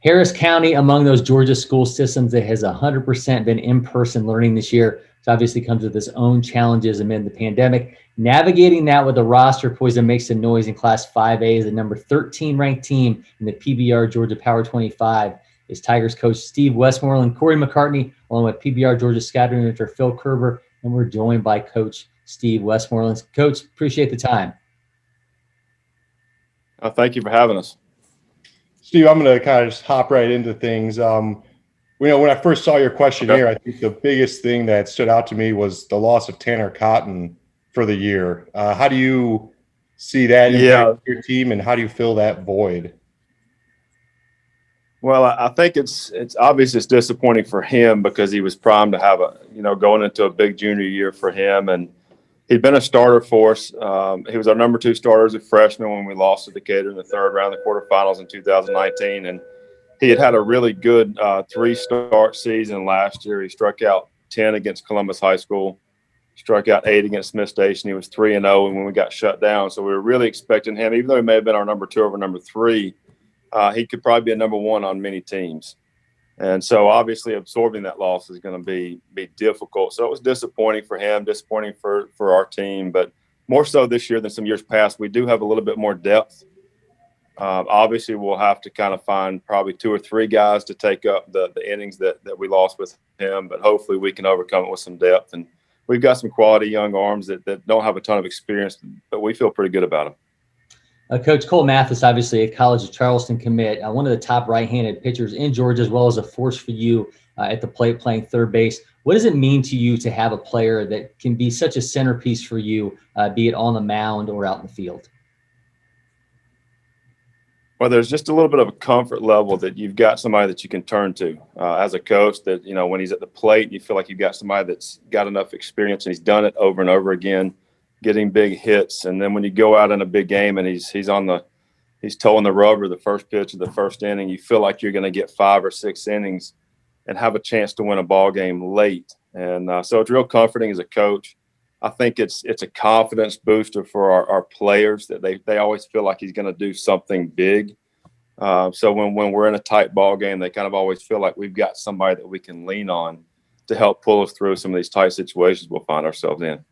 Harris County, among those Georgia school systems that has 100% been in-person learning this year, which obviously comes with its own challenges amid the pandemic. Navigating that with a roster poised to make some noise in Class 5A as the number 13 ranked team in the PBR Georgia Power 25 is Tigers coach Steve Westmoreland, Cory McCartney, along with PBR Georgia scouting director Phil Kerber, and we're joined by Coach Steve Westmoreland. Coach, appreciate the time. Thank you for having us. Steve, I'm going to kind of just hop right into things. When I first saw your questionnaire, I think the biggest thing that stood out to me was the loss of Tanner Cotton for the year. How do you see that impact your team, and how do you fill that void? Well, I think it's obvious it's disappointing for him because he was primed to have going into a big junior year for him, and he'd been a starter for us. He was our number 2 starter as a freshman when we lost to Decatur in the third round of the quarterfinals in 2019. And he had a really good 3-start season last year. He struck out 10 against Columbus High School, struck out 8 against Smith Station. He was 3-0 when we got shut down. So we were really expecting him, even though he may have been our number 2 over number 3, he could probably be a number 1 on many teams. And so obviously absorbing that loss is going to be difficult. So it was disappointing for him, disappointing for our team, but more so this year than some years past. We do have a little bit more depth. Obviously we'll have to kind of find probably 2 or 3 guys to take up the innings that we lost with him, but hopefully we can overcome it with some depth. And we've got some quality young arms that don't have a ton of experience, but we feel pretty good about them. Coach Cole Mathis, obviously a College of Charleston commit, one of the top right-handed pitchers in Georgia, as well as a force for you at the plate playing third base. What does it mean to you to have a player that can be such a centerpiece for you, be it on the mound or out in the field? Well, there's just a little bit of a comfort level that you've got somebody that you can turn to as a coach, that, when he's at the plate, you feel like you've got somebody that's got enough experience and he's done it over and over again, getting big hits. And then when you go out in a big game and he's towing the rubber the first pitch of the first inning, you feel like you're going to get 5 or 6 innings and have a chance to win a ball game late. And so it's real comforting as a coach. I think it's a confidence booster for our players that they always feel like he's going to do something big. So when we're in a tight ball game, they kind of always feel like we've got somebody that we can lean on to help pull us through some of these tight situations we'll find ourselves in.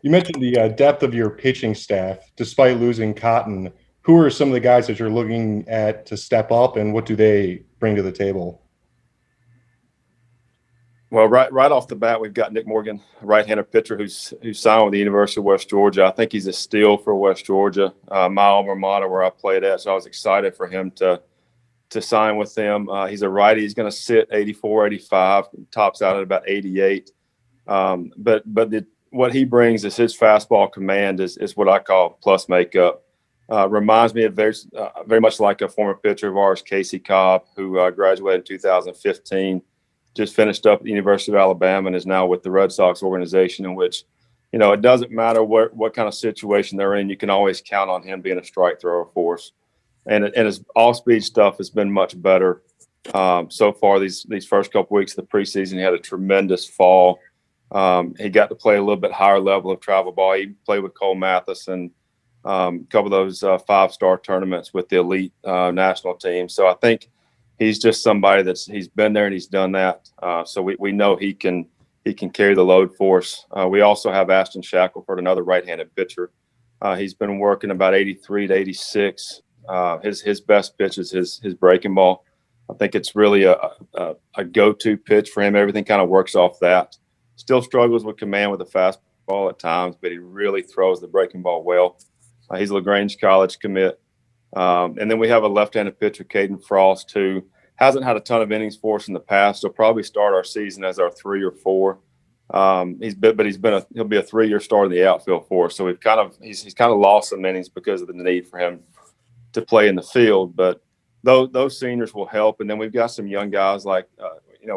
You mentioned the depth of your pitching staff. Despite losing Cotton, who are some of the guys that you're looking at to step up, and what do they bring to the table? Well, right off the bat, we've got Nick Morgan, a right-handed pitcher who's signed with the University of West Georgia. I think he's a steal for West Georgia, my alma mater where I played at. So I was excited for him to sign with them. He's a righty. He's going to sit 84, 85, tops out at about 88. What he brings is his fastball command is what I call plus makeup. Reminds me of very much like a former pitcher of ours, Casey Cobb, who graduated in 2015, just finished up at the University of Alabama and is now with the Red Sox organization, in which, it doesn't matter what kind of situation they're in, you can always count on him being a strike thrower for us. And his off-speed stuff has been much better so far these first couple weeks of the preseason. He had a tremendous fall. He got to play a little bit higher level of travel ball. He played with Cole Mathis and a couple of those 5-star tournaments with the elite national team. So I think he's just somebody he's been there and he's done that. So we know he can carry the load for us. We also have Ashton Shackelford, another right-handed pitcher. He's been working about 83 to 86. His best pitch is his breaking ball. I think it's really a go-to pitch for him. Everything kind of works off that. Still struggles with command with the fastball at times, but he really throws the breaking ball well. He's a LaGrange College commit. And then we have a left-handed pitcher, Caden Frost, who hasn't had a ton of innings for us in the past. He'll probably start our season as our 3 or 4. He'll be a 3-year starter in the outfield for us. So he's kind of lost some innings because of the need for him to play in the field. But those seniors will help. And then we've got some young guys like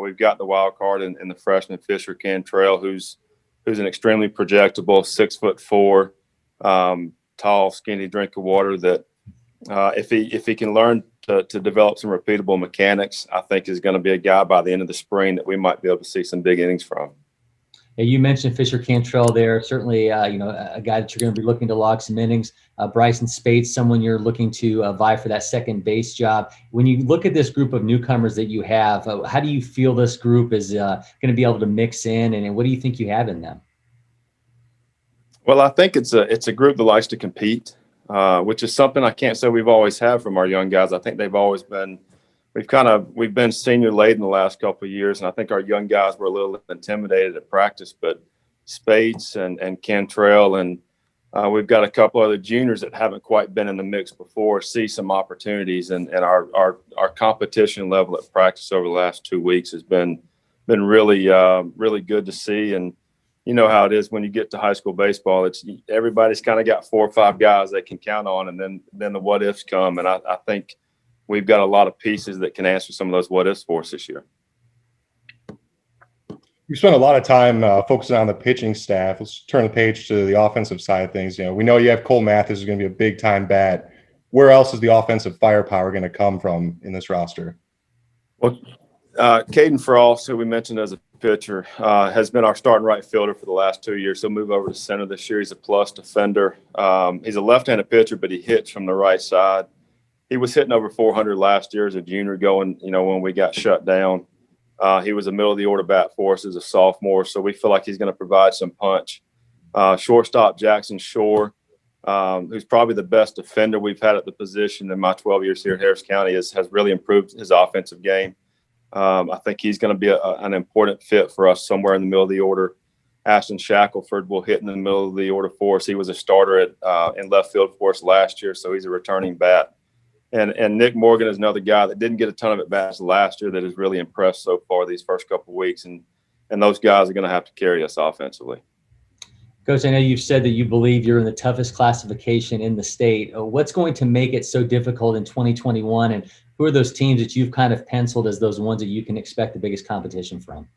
we've got the wild card in the freshman Fisher Cantrell, who's an extremely projectable 6'4", tall, skinny drink of water that if he can learn to develop some repeatable mechanics, I think is going to be a guy by the end of the spring that we might be able to see some big innings from. Yeah, you mentioned Fisher Cantrell there. Certainly, a guy that you're going to be looking to log some innings. Bryson Spates, someone you're looking to vie for that second base job. When you look at this group of newcomers that you have, how do you feel this group is going to be able to mix in, and what do you think you have in them? Well, I think it's a group that likes to compete, which is something I can't say we've always had from our young guys. I think they've always been. We've been senior laden the last couple of years, and I think our young guys were a little intimidated at practice. But Spates and Cantrell, and we've got a couple other juniors that haven't quite been in the mix before, see some opportunities, and our competition level at practice over the last 2 weeks has been really really good to see. And you know how it is when you get to high school baseball. It's everybody's kind of got 4 or 5 guys they can count on, and then the what ifs come. And I think we've got a lot of pieces that can answer some of those what ifs for us this year. You spent a lot of time focusing on the pitching staff. Let's turn the page to the offensive side of things. We know you have Cole Mathis is going to be a big time bat. Where else is the offensive firepower going to come from in this roster? Well, Caden Frost, who we mentioned as a pitcher, has been our starting right fielder for the last 2 years. He'll move over to center this year. He's a plus defender. He's a left-handed pitcher, but he hits from the right side. He was hitting over 400 last year as a junior going, when we got shut down. He was a middle of the order bat for us as a sophomore, so we feel like he's going to provide some punch. Shortstop Jackson Shore, who's probably the best defender we've had at the position in my 12 years here at Harris County, has really improved his offensive game. I think he's going to be an important fit for us somewhere in the middle of the order. Ashton Shackelford will hit in the middle of the order for us. He was a starter in left field for us last year, so he's a returning bat. And Nick Morgan is another guy that didn't get a ton of at-bats last year that has really impressed so far these first couple of weeks. And those guys are going to have to carry us offensively. Coach, I know you've said that you believe you're in the toughest classification in the state. What's going to make it so difficult in 2021? And who are those teams that you've kind of penciled as those ones that you can expect the biggest competition from?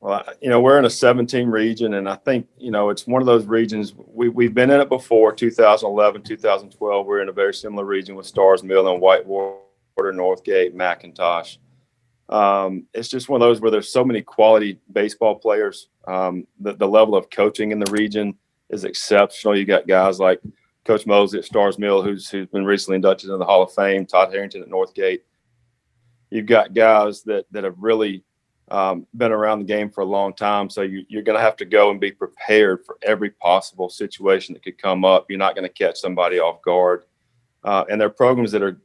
Well, we're in a 17 region, and I think, it's one of those regions we've been in it before. 2011, 2012, we're in a very similar region with Stars Mill and Whitewater, Northgate, McIntosh. It's just one of those where there's so many quality baseball players. The level of coaching in the region is exceptional. You got guys like Coach Mosley at Stars Mill, who's been recently inducted into the Hall of Fame, Todd Harrington at Northgate. You've got guys that have really been around the game for a long time. So you're going to have to go and be prepared for every possible situation that could come up. You're not going to catch somebody off guard. And they're programs that are,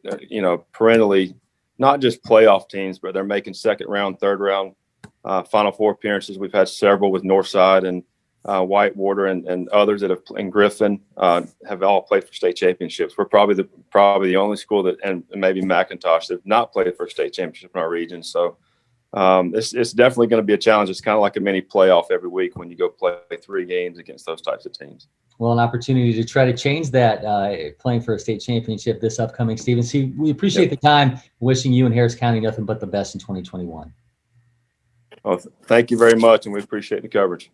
perennially not just playoff teams, but they're making second round, third round, Final Four appearances. We've had several with Northside and Whitewater and others that have, and Griffin, have all played for state championships. We're probably the only school that, and maybe McIntosh, that have not played for a state championship in our region. So it's definitely going to be a challenge. It's kind of like a mini playoff every week when you go play 3 games against those types of teams. Well, an opportunity to try to change that, playing for a state championship this upcoming season. So we appreciate the time. Wishing you and Harris County nothing but the best in 2021. Well, thank you very much, and we appreciate the coverage.